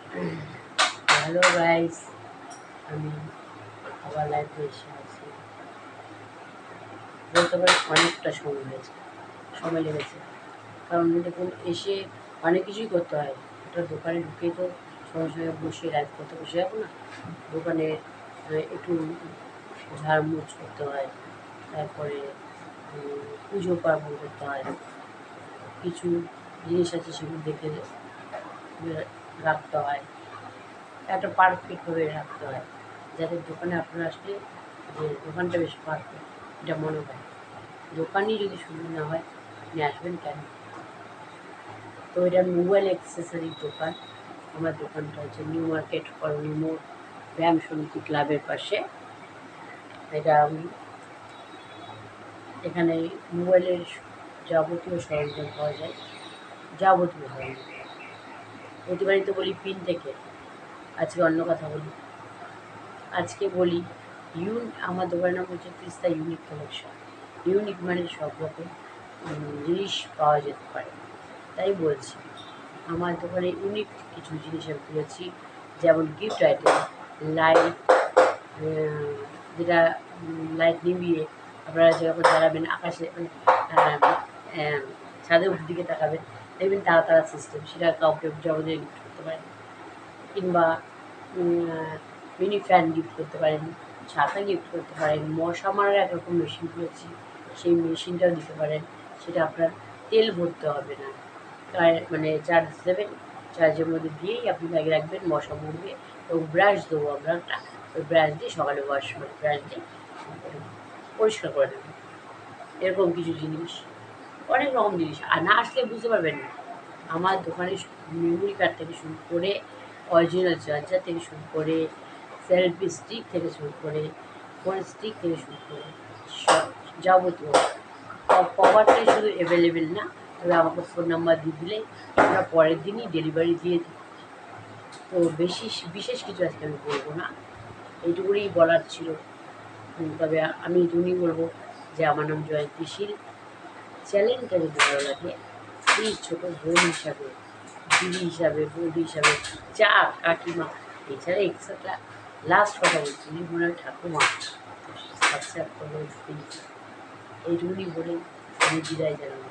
Hello guys, আমি আবার লাইভে এসে আছি। বলতে পারি অনেকটা সময় লেগেছে। কারণ দেখুন, এসে অনেক কিছুই করতে হয়। একটা দোকানে ঢুকেই তো সঙ্গে সঙ্গে বসে লাইভ করতে বসে যাবো না। দোকানে একটু ঝাড়মুছ করতে হয়, তারপরে পুজো পার্বণ করতে হয়, কিছু জিনিস আছে সেগুলো দেখে রাখতে হয়, একটা পারফেক্টভাবে রাখতে হয়, যাতে দোকানে আপনারা আসলে যে দোকানটা বেশ পারফেক্ট এটা মনে হয়। দোকানই যদি সুন্দর না হয় আপনি আসবেন কেন? তো এটা মোবাইল অ্যাক্সেসরির দোকান। আমার দোকানটা হচ্ছে নিউ মার্কেট কলোনি মোড়, ব্যায়াম সমিতি ক্লাবের পাশে। এটা এখানে মোবাইলের যাবতীয় সরঞ্জাম পাওয়া যায়, যাবতীয় সরঞ্জাম। প্রতিবারই তো বলি পিন থেকে, আজকে অন্য কথা বলি। আজকে বলি আমার দোকানের নাম হচ্ছে তিস্তা ইউনিক কালেকশন। ইউনিক মানে সব রকম জিনিস পাওয়া যেতে পারে, তাই বলছি। আমার দোকানে ইউনিক কিছু জিনিস আমি তুলেছি, যেমন গিফট আইটেম, লাইট, যেটা লাইট নিভিয়ে আপনারা যখন জ্বালাবেন আকাশে, ছাদের উপর দিকে তাকাবেন, দেখবেন তারা তারা সিস্টেম, সেটা কাউকে জগতে গিফট করতে পারেন। কিংবা মিনি ফ্যান গিফট করতে পারেন, ছাতা গিফট করতে পারেন, মশা মারার একরকম মেশিন করেছি, সেই মেশিনটাও দিতে পারেন। সেটা আপনার তেল ভরতে হবে না, মানে চার্জ দেবেন, চার্জের মধ্যে দিয়েই আপনি ব্যাগে রাখবেন, মশা মরবে। এবং ব্রাশ দেবো আমরা একটা, ওই ব্রাশ দিয়ে সকালে ব্রাশ দিয়ে পরিষ্কার করে নেবেন। এরকম কিছু জিনিস, অনেক রকম জিনিস, আর না আসলে বুঝতে পারবেন না। আমার দোকানে মেমোরি কার্ড থেকে শুরু করে, অরিজিনাল চার্জার থেকে শুরু করে, সেলফি স্টিক থেকে শুরু করে, ফোন স্টিক থেকে শুরু করে সব যাবতীয়। কভারটাই শুধু অ্যাভেলেবেল না, তবে আমাকে ফোন নাম্বার দিয়ে দিলে আমরা পরের দিনই ডেলিভারি দিয়ে দিই। তো বিশেষ কিছু আজকে আমি বলবো না, এইটুকুই বলার ছিল। তবে আমি এটুকুই বলবো যে আমার নাম জয়ন্তী শীল। চ্যানেলটা যদি ভালো লাগে প্লিজ ছোটো বোন হিসাবে, দিদি হিসাবে, বৌদি হিসাবে, চা কাকিমা, এছাড়া এক্সট্রা লাস্ট কথা বলছি, মনে হয় ঠাকুমা, সাবস্ক্রাইব করবেন প্লিজ। এইটুকুনি বলেই আমি বিদায় জানাবো।